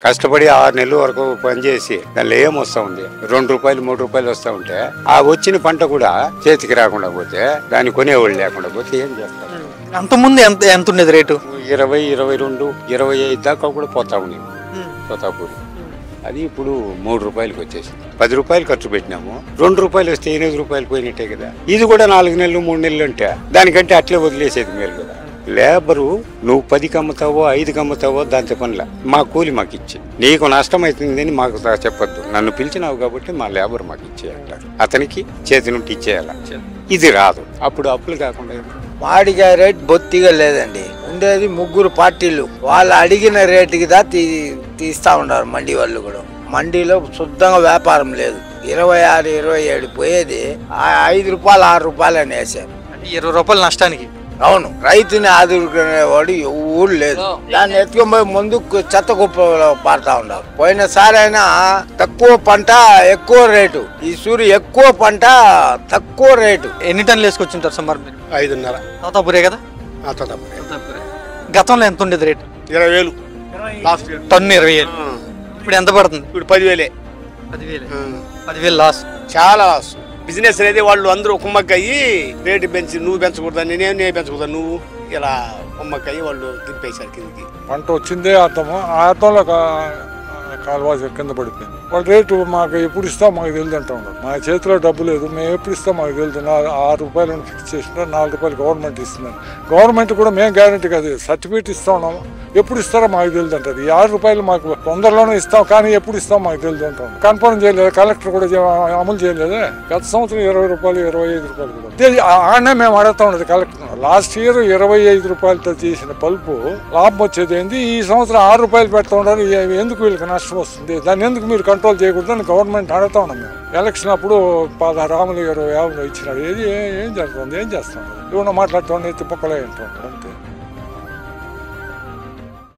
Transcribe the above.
కష్టపడి 6 నెలల వరకు పనిచేసి దానిలో ఏమొస్తా ఉంది, 2 రూపాయలు 3 రూపాయలు వస్తా ఉంటే ఆ వచ్చిన పంట కూడా చేతికి రాకుండా పోతే దాన్ని కొనేవాళ్ళు లేకుండా పోతే ఏం చేస్తారు? అంతకుముందు ఎంత ఉండేది రేటు? 20, 22, 25 దాకా కూడా పోతా ఉంది తోతాపూరి. అది ఇప్పుడు 3 రూపాయలకి వచ్చేసింది. 10 రూపాయలు ఖర్చు పెట్టినాము, 2 రూపాయలు వస్తే 8 రూపాయలు పోయినట్టే కదా. ఇది కూడా 4 నెలలు 3 నెలలు అంటే దానికంటే అట్లే వదిలేసేది మేలు కదా. లేబరు నువ్వు 10కి అమ్ముతావో 5కి అమ్ముతావో దాంతో పనిలా, మా కూలి మాకు ఇచ్చి, నీకు నష్టం అవుతుందని మాకు చెప్పొద్దు, నన్ను పిలిచినావు కాబట్టి మా లేబర్ మాకు ఇచ్చేయంటారు. అతనికి చేతి నుండి ఇచ్చేయాల. ఇది రాదు. అప్పుడు అప్పులు కాకుండా మామిడికాయ రేట్ బొత్తిగా లేదండి. ఉండేది 3 పార్టీలు, వాళ్ళు అడిగిన రేటుకి తీస్తా ఉన్నారు. మండి వాళ్ళు కూడా మండీలో శుద్ధంగా వ్యాపారం లేదు. 26, 27 పోయేది 5 రూపాయలు 6 రూపాయలు అని వేసారు. 20 రూపాయలు నష్టానికి. అవును, రైతుని ఆదుకునేవాడు ఎవరు లేదు. దాన్ని ఎత్తుకొని పోయి ముందుకు చెత్త కుప్పలో పారుతా ఉన్నారు. పోయినసారి అయినా తక్కువ పంట ఎక్కువ రేటు, ఈ సూరి ఎక్కువ పంట తక్కువ రేటు. ఎన్ని టన్నులు వేసుకొచ్చింటారు సుమారు మీరు? 5.5. తోతాపూరే కదా? తోతాపూరే. గతంలో ఎంత ఉండేది రేటు? 20,000 last year. టన్ను 20,000. ఇప్పుడు ఎంత పడుతుంది? ఇప్పుడు 10,000. 10,000 లాస్. చాలా లాస్. బిజినెస్ అనేది వాళ్ళు అందరూ కుమ్మక్కయ్యి రేటు పెంచి, నువ్వు పెంచకూడదని నేను పెంచకూడదు, నువ్వు ఇలా కుమ్మక్కయ్యి వాళ్ళు దింపేశారు కిందకి. పంట వచ్చిందే అర్థము, ఆ అర్థంలో కాలువాసి కింద పడిపోయింది. వాళ్ళ రేటు మాకు ఎప్పుడు ఇస్తాం మాకు తెలియదు అంటూ ఉన్నారు. మా చేతిలో డబ్బు లేదు, మేము ఎప్పుడు ఇస్తాం మాకు తెలియదు. 6 రూపాయలు ఫిక్స్ చేసినారు, 4 రూపాయలు గవర్నమెంట్ ఇస్తున్నారు. గవర్నమెంట్ కూడా మేము గ్యారంటీ కాదు, సర్టిఫికేట్ ఇస్తా ఉన్నాము, ఎప్పుడు ఇస్తారో మాకు తెలియదు అంటారు. ఈ 6 రూపాయలు మాకు తొందరలోనే ఇస్తాం కానీ ఎప్పుడు ఇస్తాం మాకు తెలియదు అంటాం. కన్ఫర్మ్ చేయలేదు, కలెక్టర్ కూడా అమలు చేయలేదు. గత సంవత్సరం 20 రూపాయలు 25 రూపాయలు కూడా ఆడనే మేము అడుగుతా ఉన్నది కలెక్టర్. లాస్ట్ ఇయర్ 25 రూపాయలతో చేసిన పల్పు లాభం వచ్చేది ఏంది, ఈ సంవత్సరం 6 రూపాయలు పెడతా ఉన్నారు. ఎందుకు వీళ్ళకి నష్టం వస్తుంది, దాన్ని ఎందుకు మీరు కంట్రోల్ చేయకూడదు అని గవర్నమెంట్ అడుగుతా ఉన్నాం మేము. ఎలక్షన్ అప్పుడు 16 రాములు గారు 50 ఇచ్చినాడు. ఏం జరుగుతుంది, ఏం చేస్తాం? ఏమన్నా మాట్లాడుతూ తిప్పకలే అంటాం అంతే.